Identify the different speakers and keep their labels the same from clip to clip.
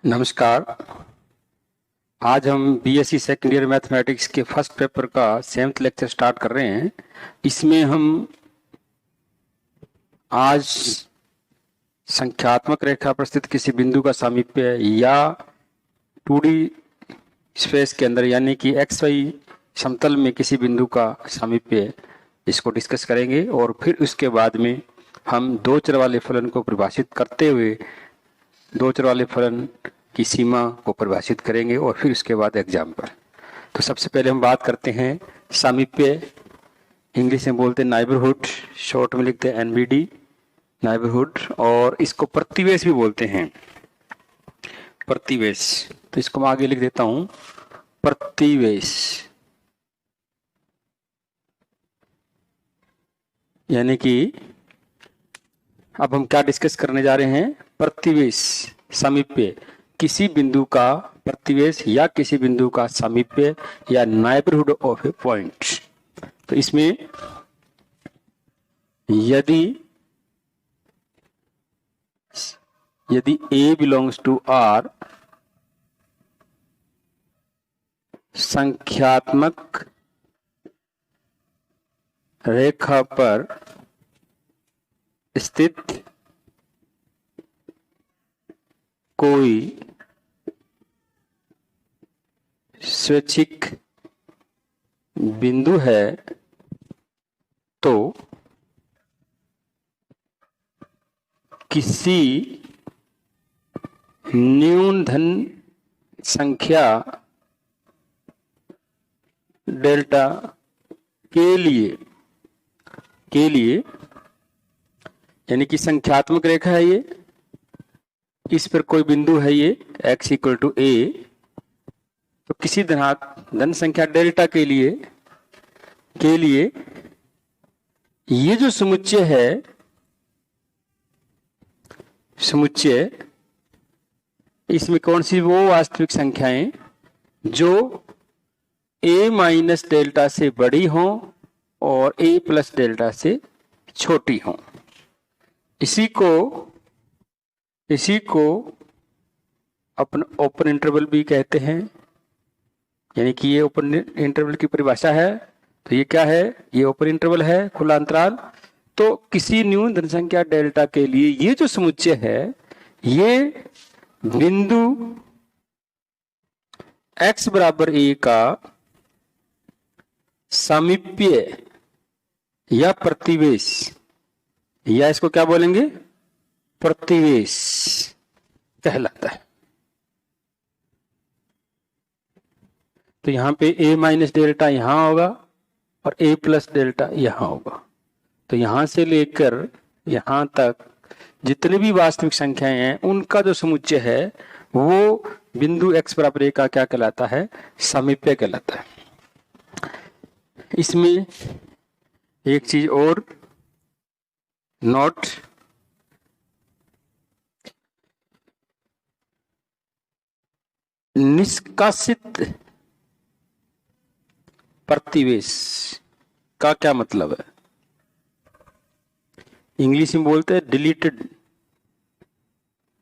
Speaker 1: नमस्कार। आज हम बीएससी सेकेंड ईयर मैथमेटिक्स के फर्स्ट पेपर का 7th लेक्चर स्टार्ट कर रहे हैं। इसमें हम आज संख्यात्मक रेखा पर स्थित किसी बिंदु का सामीप्य या 2D स्पेस के अंदर यानी कि एक्स वाई समतल में किसी बिंदु का सामीप्य इसको डिस्कस करेंगे और फिर उसके बाद में हम दो चर वाले फलन को परिभाषित करते हुए दो चर वाले फलन की सीमा को परिभाषित करेंगे और फिर उसके बाद एग्जाम्पल। तो सबसे पहले हम बात करते हैं सामीप्य। इंग्लिश में बोलते हैं नाइबरहुड, शॉर्ट में लिखते हैं एनबीडी, नाइबरहुड। और इसको प्रतिवेश भी बोलते हैं, प्रतिवेश। तो इसको मैं आगे लिख देता हूं, प्रतिवेश। यानी कि अब हम क्या डिस्कस करने जा रहे हैं? प्रतिवेश, सामीप्य, किसी बिंदु का प्रतिवेश या किसी बिंदु का सामीप्य या नाइबरहुड ऑफ ए पॉइंट। तो इसमें यदि A बिलोंग्स टू R, संख्यात्मक रेखा पर स्थित कोई स्वैच्छिक बिंदु है तो किसी न्यूनधन संख्या डेल्टा के लिए यानी कि संख्यात्मक रेखा है ये, इस पर कोई बिंदु है ये x इक्वल टू a, तो किसी धन संख्या डेल्टा के लिए ये जो समुच्चय है, समुच्चय इसमें कौन सी वो वास्तविक संख्याएं जो a माइनस डेल्टा से बड़ी हों और a प्लस डेल्टा से छोटी हों। इसी को अपन ओपन इंटरवल भी कहते हैं। यानी कि ये ओपन इंटरवल की परिभाषा है। तो ये क्या है? ये ओपन इंटरवल है, खुला अंतराल। तो किसी न्यून धन संख्या डेल्टा के लिए ये जो समुच्चय है, ये बिंदु x बराबर a का सामीप्य या प्रतिवेश, या इसको क्या बोलेंगे? प्रतिवेश कहलाता है। तो यहां पे a माइनस डेल्टा यहां होगा और a प्लस डेल्टा यहां होगा। तो यहां से लेकर यहां तक जितने भी वास्तविक संख्याएं हैं उनका जो समुच्चय है वो बिंदु x बराबर a का क्या कहलाता है? सामीप्य कहलाता है। इसमें एक चीज और नोट, निष्कासित प्रतिवेश का क्या मतलब है? इंग्लिश में बोलते हैं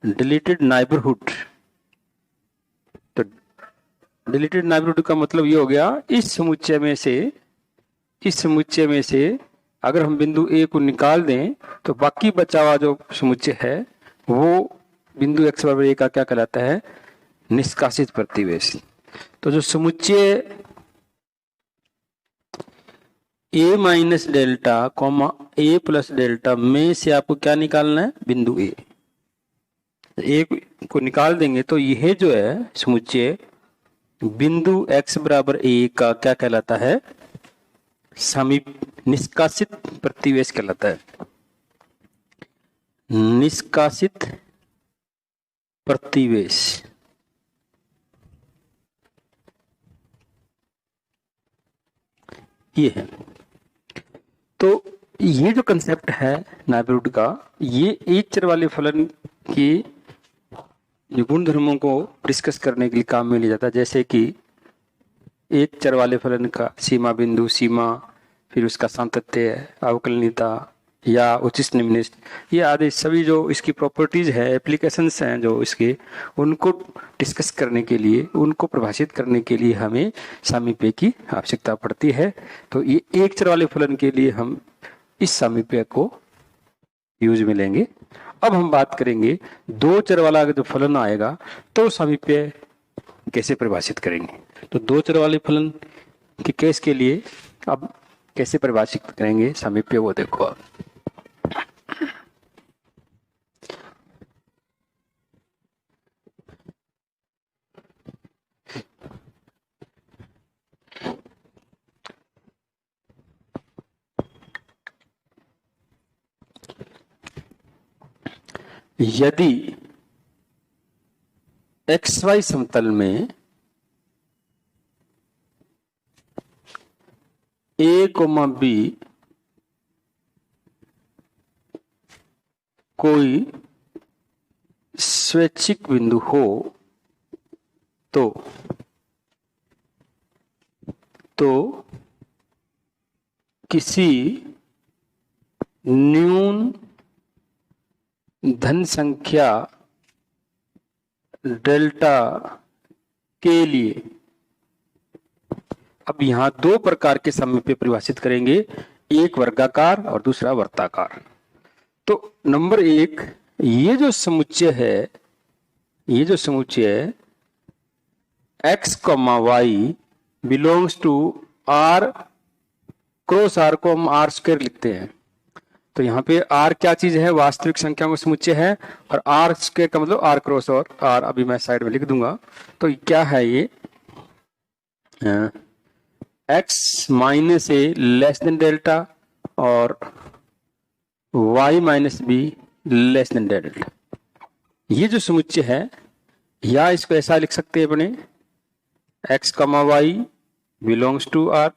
Speaker 1: डिलीटेड नाइबरहुड। तो डिलीटेड नाइबरहुड का मतलब ये हो गया, इस समुच्चय में से अगर हम बिंदु A को निकाल दें तो बाकी बचा हुआ जो समुच्चय है वो बिंदु x बराबर a का क्या कहलाता है? निष्कासित प्रतिवेश। तो जो समुच्चय a minus delta comma a plus delta में से आपको क्या निकालना है? बिंदु a को निकाल देंगे तो यह जो है समुच्चय बिंदु x बराबर a का क्या कहलाता है? निष्कासित प्रतिवेश कहलाता है। निष्कासित प्रतिवेश। ये है। तो ये जो कंसेप्ट है नाइबरहुड का, ये एक चर वाले फलन की जो गुण धर्मों को डिस्कस करने के लिए काम में लिया जाता है। जैसे कि एक चर वाले फलन का सीमा बिंदु, सीमा, फिर उसका सातत्य, अवकलनीयता, या उचित निम्निष्ठ, ये आदि सभी जो इसकी प्रॉपर्टीज है, एप्लीकेशंस हैं जो इसके, उनको डिस्कस करने के लिए, उनको परिभाषित करने के लिए हमें सामीप्य की आवश्यकता पड़ती है। तो ये एक चर वाले फलन के लिए हम इस सामीप्य को यूज में लेंगे। अब हम बात करेंगे दो चर वाला जो फलन आएगा तो सामीप्य कैसे परिभाषित करेंगे। तो दो चर वाले फलन के केस के लिए अब कैसे परिभाषित करेंगे सामीप्य, वो देखो आप। यदि XY समतल में A, B कोई स्वैच्छिक बिंदु हो तो किसी न्यून धन संख्या डेल्टा के लिए, अब यहां दो प्रकार के सामीप्य परिभाषित करेंगे, एक वर्गाकार और दूसरा वृत्ताकार। तो नंबर एक, ये जो समुच्चय है, x, y belongs to R cross R को हम R स्क्वायर लिखते हैं। तो यहाँ पे R क्या चीज है, वास्तविक संख्या का समुच्चय है, और R स्क्वायर का मतलब R क्रॉस और R, अभी मैं साइड में लिख दूंगा। तो क्या है ये, x माइनस ए लेस देन डेल्टा और y minus be less than delta. ये जो समुच्चय है, या इसको ऐसा लिख सकते हैं अपने, x, y belongs to R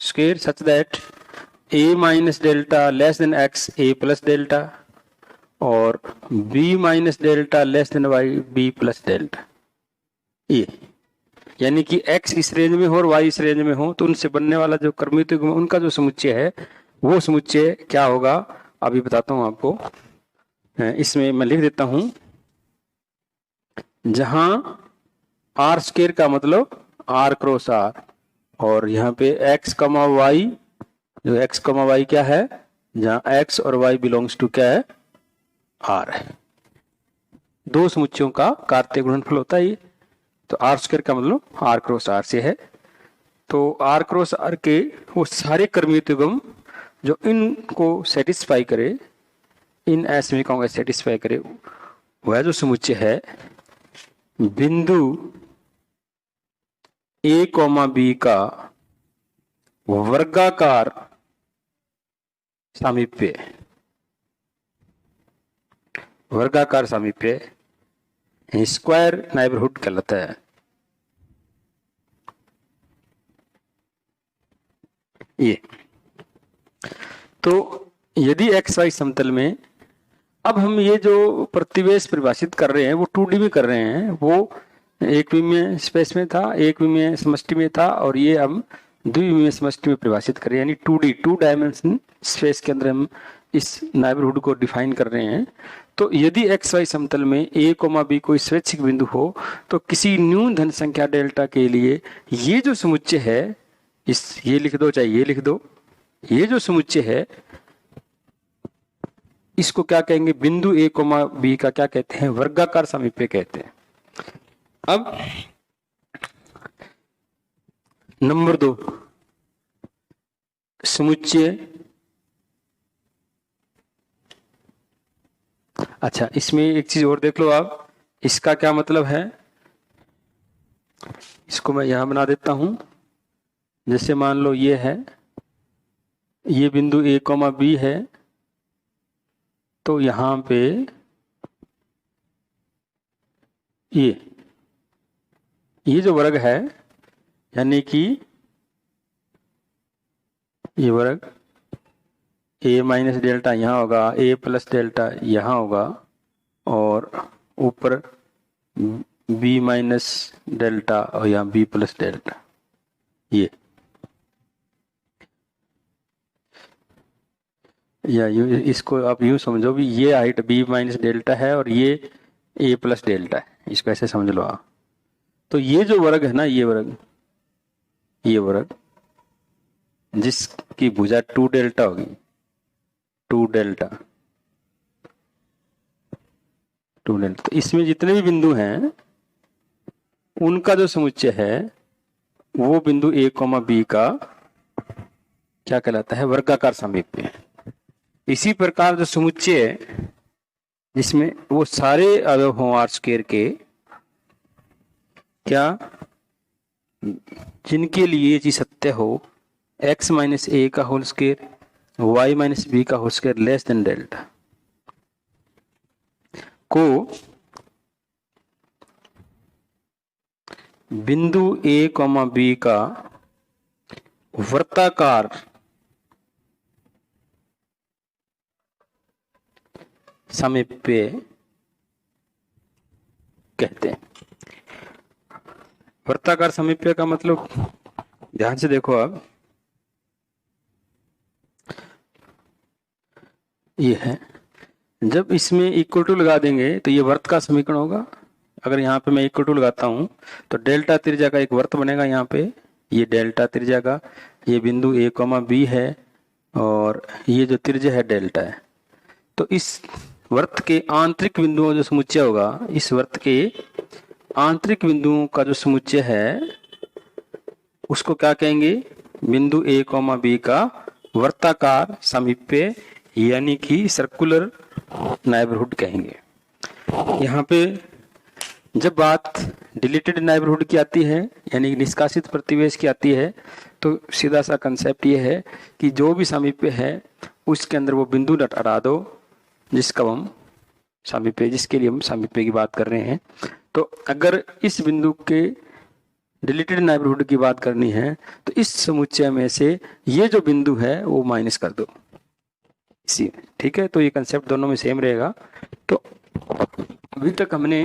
Speaker 1: square such that a minus delta less than x, a plus delta, और b minus delta less than y, b plus delta. ये यानी कि x इस रेंज में हो और y इस रेंज में हो, तो उनसे बनने वाला जो क्रमिक युग्म उनका जो समुच्चय है, वो समुच्चय क्या होगा, अभी बताता हूं आपको। इसमें मैं लिख देता हूं, जहां R स्क्वायर का मतलब R क्रॉस R, और यहाँ पे x, y, जो x, y क्या है, जहां x और y बिलोंग्स टू क्या है, R है। दो समुच्चयों का कार्तीय गुणनफल होता है ये। तो R स्क्वायर का मतलब R क्रॉस R से है। तो R क्रॉस R के वो सारे क्रमिक युग्म जो इनको सेटिस्फाई करे, इन असमीकरणों को सेटिस्फाई करे, वह जो समुच्चय है बिंदु A, B का वर्गाकार सामीप्य, वर्गाकार सामीप्य स्क्वायर नाइबरहुड कहलाता है। ये तो यदि XY समतल में, अब हम ये जो प्रतिवेश परिभाषित कर रहे हैं वो 2D में कर रहे हैं, वो एक विमीय स्पेस में था, एक विमीय समष्टि में था, और ये हम द्विविमीय समष्टि में परिभाषित कर रहे हैं, यानी 2D, 2 डायमेंशन स्पेस के अंदर हम इस नाइबरहुड को डिफाइन कर रहे हैं। तो यदि XY समतल में A, B कोई स्वैच्छिक बिंदु हो तो किसी न्यून धन संख्या डेल्टा के लिए ये जो समुच्चय है, ये लिख दो चाहे ये लिख दो, ये जो समुच्चय है इसको क्या कहेंगे, बिंदु A, B का क्या कहते हैं, वर्गाकार सामीप्य कहते हैं। अब नंबर 2, समुच्चय, अच्छा इसमें एक चीज और देख लो आप, इसका क्या मतलब है, इसको मैं यहां बना देता हूं। जैसे मान लो ये है, ये बिंदु A, B है, तो यहां पे ये जो वर्ग है, यानी कि ये वर्ग A माइनस डेल्टा यहाँ होगा, A प्लस डेल्टा यहाँ होगा, और ऊपर B माइनस डेल्टा और यहाँ B प्लस डेल्टा। या यूं, इसको आप यूं समझो भी ये हाइट बी माइनस डेल्टा है और ये ए प्लस डेल्टा है, इसको ऐसे समझ लो आप। तो ये जो वर्ग है ना, ये वर्ग जिसकी भुजा 2 डेल्टा होगी, 2 डेल्टा, 2 डेल्टा, तो इसमें जितने भी बिंदु हैं उनका जो समुच्चय है वो बिंदु ए कॉमा बी का क्या कहलाता है, वर्गाकार सामीप्य। इसी प्रकार जो समुच्चय जिसमें वो सारे अवयव हों आर स्क्वायर के, क्या, जिनके लिए ये चीज सत्य हो, x माइनस ए का whole square, Y minus B का whole square less than delta को बिंदु ए कॉमा बी का वृत्ताकार सामीप्य कहते हैं। वृत्ताकार सामीप्य का मतलब ध्यान से देखो आप, ये है जब इसमें इक्वल टू लगा देंगे तो ये वर्त का समीकरण होगा। अगर यहाँ पे मैं इक्वल टू लगाता हूं तो डेल्टा त्रिज्या का एक वर्त बनेगा यहाँ पे, ये डेल्टा त्रिज्या का, ये बिंदु ए कॉमा बी है और ये जो त्रिज्या है डेल्टा है। तो इस वर्त के आंतरिक बिंदुओं जो समुच्चय होगा, इस वर्त के आंतरिक बिंदुओं का जो समुच्चय है उसको क्या कहेंगे, बिंदु ए कॉमा बी का वर्ताकार सामीप्य यानी कि सर्कुलर नाइबरहुड कहेंगे। यहाँ पे जब बात डिलीटेड नाइबरहुड की आती है यानी निष्कासित प्रतिवेश की आती है तो सीधा सा कंसेप्ट ये है कि जो भी सामीप्य है उसके अंदर वो बिंदु हटा दो जिसका हम सामीप्य, जिसके लिए हम सामीप्य की बात कर रहे हैं। तो अगर इस बिंदु के डिलीटेड नाइबरहुड की बात करनी है तो इस समुच्चय में से ये जो बिंदु है वो माइनस कर दो इसी, ठीक है। तो ये कंसेप्ट दोनों में सेम रहेगा। तो अभी तक हमने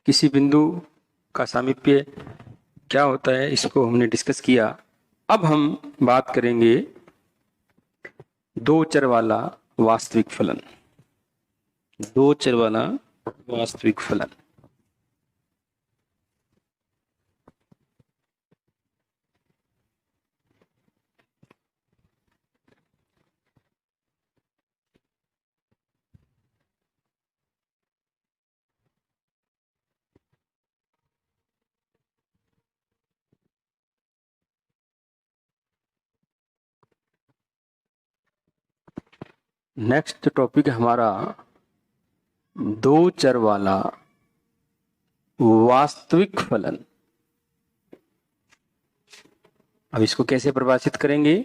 Speaker 1: किसी बिंदु का सामीप्य क्या होता है इसको हमने डिस्कस किया। अब हम बात करेंगे दो चर वाला वास्तविक फलन, दो चर वाला वास्तविक फलन। नेक्स्ट टॉपिक हमारा दो चर वाला वास्तविक फलन। अब इसको कैसे परिभाषित करेंगे,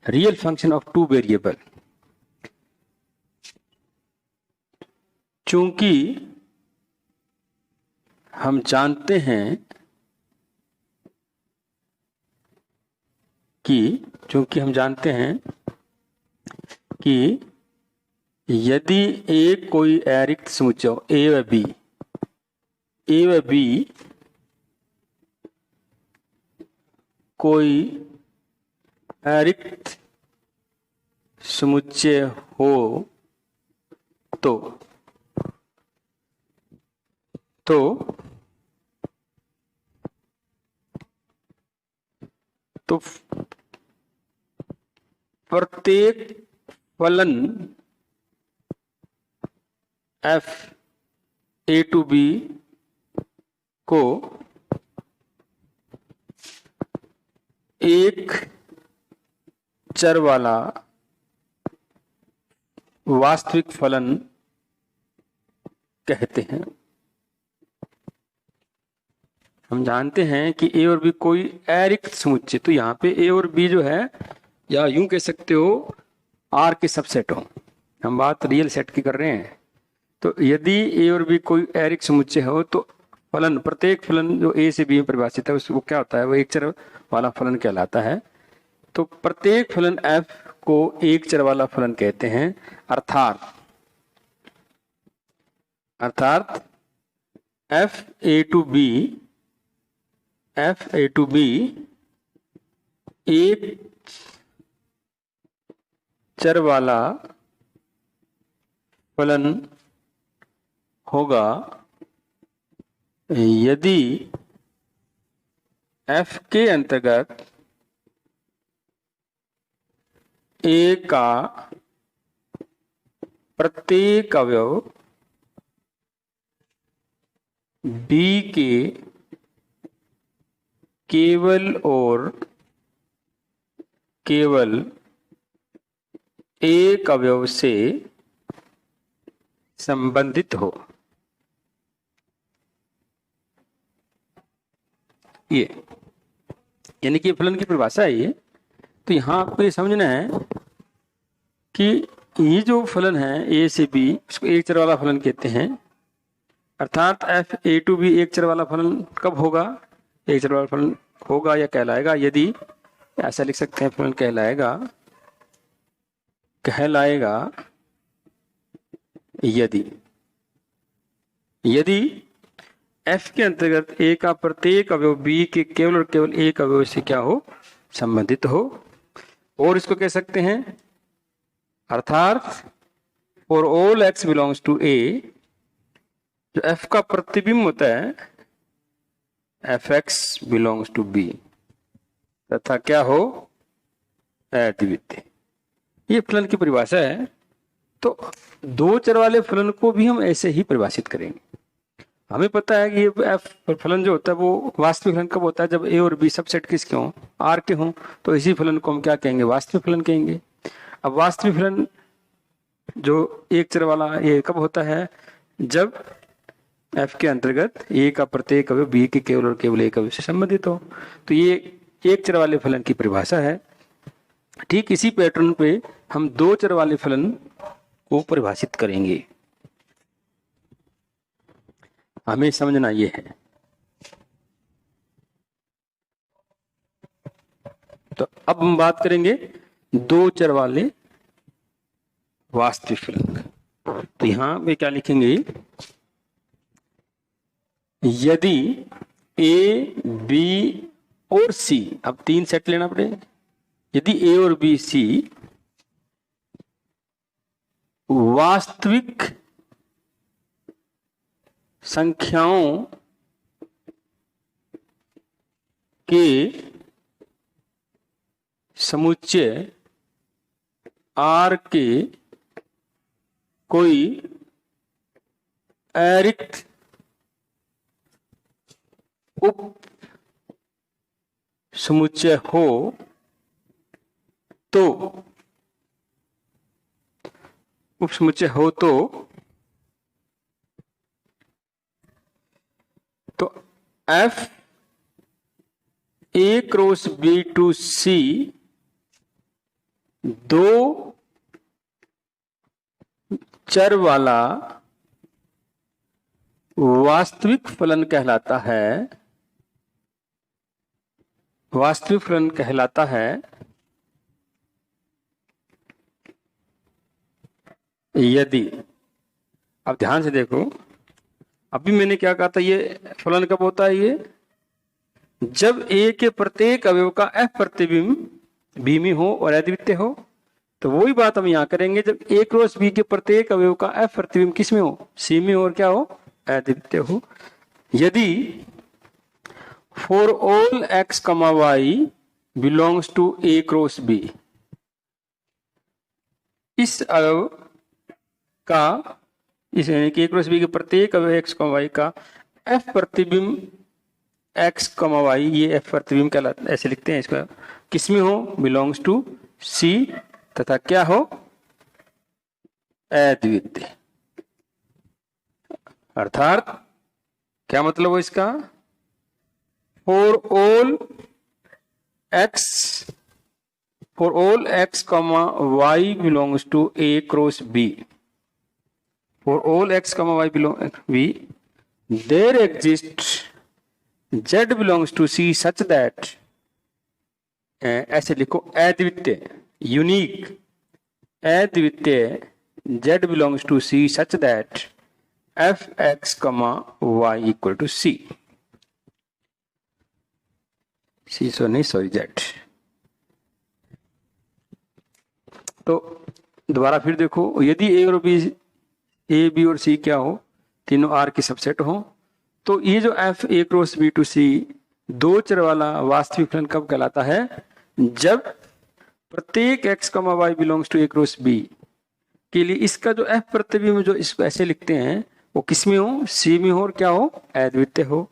Speaker 1: real function of two variable. चूंकि हम जानते हैं कि यदि एक कोई अरिक्त समुच्चय हो ए व बी कोई अरिक्त समुच्चय हो तो प्रत्येक फलन f a to b को एक चर वाला वास्तविक फलन कहते हैं। हम जानते हैं कि ए और बी कोई अरिक्त समुच्चय, तो यहाँ पे ए और बी जो है या यूं कह सकते हो आर के सबसेट हो, हम बात रियल सेट की कर रहे हैं। तो यदि ए और बी कोई अरिक्त समुच्चय हो तो फलन, प्रत्येक फलन जो ए से बी में परिभाषित है उसको क्या होता है, वो एक चर वाला फलन कहलाता है। तो प्रत्येक फलन f को एक चर वाला फलन कहते हैं, अर्थात f a to b एक चर वाला फलन होगा यदि f के अंतर्गत a का प्रत्येक अवयव b के केवल और केवल एक अवयव से संबंधित हो। ये यानी कि फलन की परिभाषा है ये। तो यहां आपको ये समझना है कि ये जो फलन है a से b, उसको एक चर वाला फलन कहते हैं। अर्थात f a to b एक चर वाला फलन कब होगा? एक चर वाला फलन होगा या कहलाएगा यदि, ऐसा लिख सकते हैं, फलन कहलाएगा यदि f के अंतर्गत a का प्रत्येक अवयव b के केवल और केवल एक अवयव से क्या हो? संबंधित हो। और इसको कह सकते हैं अर्थात for all x belongs to a, जो f का प्रतिबिंब होता है fx बिलोंग्स टू b, तथा क्या हो? अद्वितीय। ये फलन की परिभाषा है। तो दो चर वाले फलन को भी हम ऐसे ही परिभाषित करेंगे। हमें पता है कि ये f फलन जो होता है वो वास्तविक फलन कब होता है? जब a और b सबसेट किसके हों? R के हों। तो इसी फलन को हम क्या कहेंगे? वास्तविक फलन कहेंगे। अब वास्तविक फलन जो एक चर वाला ये कब होता है? जब f के अंतर्गत a का प्रत्येक अवयव b के केवल और केवल एक अवयव से संबंधित हो। तो ये एक चर वाले फलन की परिभाषा है। ठीक इसी पैटर्न पे हम दो चर वाले फलन को परिभाषित करेंगे। हमें समझना ये है। तो अब हम बात करेंगे दो चर वाले वास्तविक फलन। तो यहां पे क्या लिखेंगे? यदि a, b और c, अब तीन सेट लेना पड़ेगा। यदि a और b, c वास्तविक संख्याओं के समुच्चय R के कोई अरिक्त उप समुच्चय हो तो f a cross b to c दो चर वाला वास्तविक फलन कहलाता है। वास्तविक फलन कहलाता है यदि, अब ध्यान से देखो, अभी मैंने क्या कहा था? ये फलन कब होता है? ये जब a के प्रत्येक अवयव का f प्रतिबिंब b में हो और अद्वितीय हो। तो वही बात हम यहां करेंगे, जब a क्रॉस b के प्रत्येक अवयव का f प्रतिबिंब किस में हो? c में हो और क्या हो? अद्वितीय हो। यदि for all x, y belongs to a cross b, इस अवयव का, इस यानी कि a क्रॉस b के प्रत्येक अवयव x, y का f प्रतिबिंब x, y, ये f प्रतिबिंब कहलाता है। ऐसे लिखते हैं इसका, किसमें हो? बिलोंग्स टू c, तथा क्या हो? अद्वितीय। अर्थात क्या मतलब हो इसका? For all x, y belongs to a cross b, for all x, y belong b, there exists z belongs to c such that, ऐसे लिखो, अद्वितीय, यूनिक, अद्वितीय z belongs to c such that f x, y equal to c, z। तो दोबारा फिर देखो, यदि ए और बी, ए बी और सी क्या हो, तीनों आर की सबसेट हो, तो ये जो F A cross B to C दो चर वाला वास्तविक फलन कब कहलाता है? जब प्रत्येक X comma Y belongs to A cross B के लिए इसका जो एफ प्रतिबिंब जो इसको ऐसे लिखते हैं वो किस में हो? सी में हो, और क्या हो? अद्वितीय हो।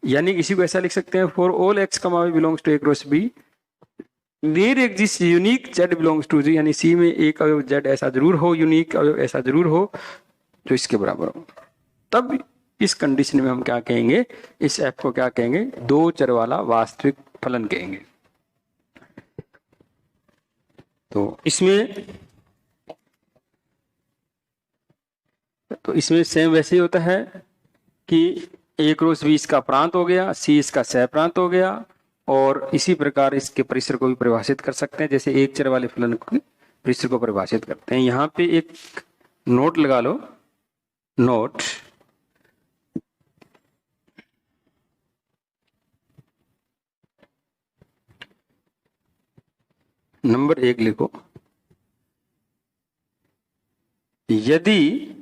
Speaker 1: यानी इसी को ऐसा लिख सकते हैं, for all X comma Y belongs to A cross B there exist unique Z belongs to G, यानी सी में एक अवयव जेड ऐसा जरूर हो, यूनिक अवयव ऐसा जरूर हो जो इसके बराबर हो। तब इस कंडीशन में हम क्या कहेंगे? इस एफ को क्या कहेंगे? दो चर वाला वास्तविक फलन कहेंगे। तो इसमें सेम वैसे ही होता है कि ए क्रॉस बी इसका प्रांत हो गया, सी इसका सह प्रांत हो गया, और इसी प्रकार इसके परिसर को भी परिभाषित कर सकते हैं, जैसे एक चर वाले फलन के परिसर को परिभाषित करते हैं। यहाँ पे एक नोट लगा लो, नोट नंबर 1 लिखो, यदि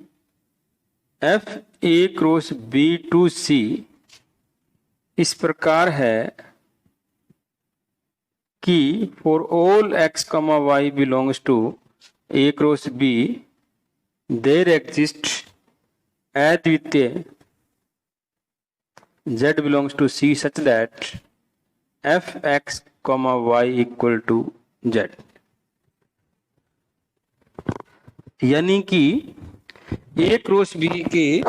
Speaker 1: F A cross B to C इस प्रकार है कि for all X comma Y belongs to A cross B there exist अद्वितीय z belongs to c such that f x comma y equal to z, यानी कि a cross b के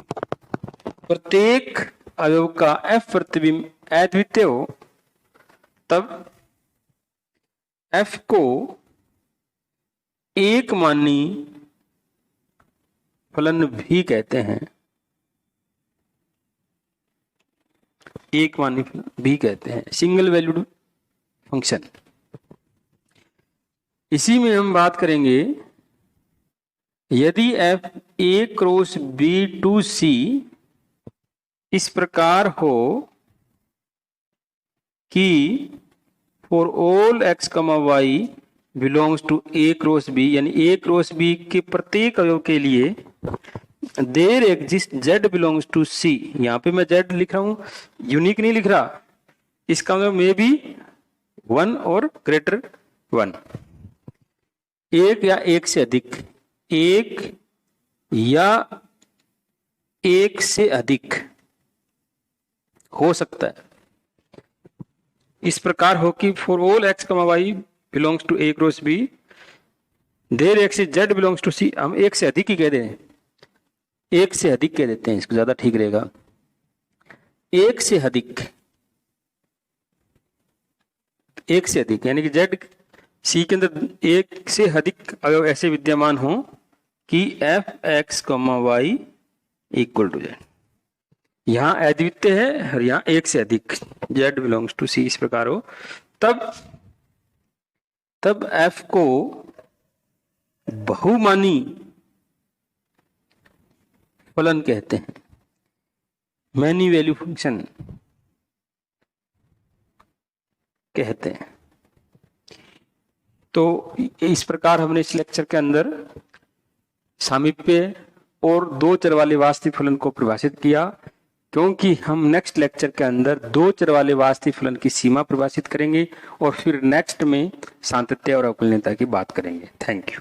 Speaker 1: प्रत्येक अवयव का f प्रतिबिंब अद्वितीय हो, तब f को एक मानी फलन भी कहते हैं, एक मानी फलन भी कहते हैं, सिंगल वैल्यूड फंक्शन। इसी में हम बात करेंगे, यदि f a cross b to c इस प्रकार हो कि for all x comma y belongs to a cross b, यानी a क्रॉस b के प्रत्येक अवयव के लिए there exist z belongs to c, यहाँ पे मैं z लिख रहा हूं, यूनिक नहीं लिख रहा, इसका मतलब मे बी 1 और ग्रेटर 1, एक या एक से अधिक, एक या एक से अधिक हो सकता है। इस प्रकार हो कि for all X comma Y belongs to A cross B there exist Z belongs to C, हम एक से अधिक ही कह दें, एक से अधिक कह देते हैं, इसको ज्यादा ठीक रहेगा, एक से अधिक, एक से अधिक, यानी कि जेड सी के अंदर एक से अधिक अवयव ऐसे विद्यमान हो कि F x comma Y equal to Z, यहां अद्वितीय है और यहां एक से अधिक जेड बिलोंग्स टू सी इस प्रकार हो, तब एफ को बहुमानी फलन कहते हैं, मैनी वैल्यू फंक्शन कहते हैं। तो इस प्रकार हमने इस लेक्चर के अंदर सामीप्य और दो चर वाले वास्तविक फलन को परिभाषित किया, क्योंकि हम नेक्स्ट लेक्चर के अंदर दो चर वाले वास्तविक फलन की सीमा परिभाषित करेंगे और फिर नेक्स्ट में सातत्य और अवकलनीयता की बात करेंगे। Thank you.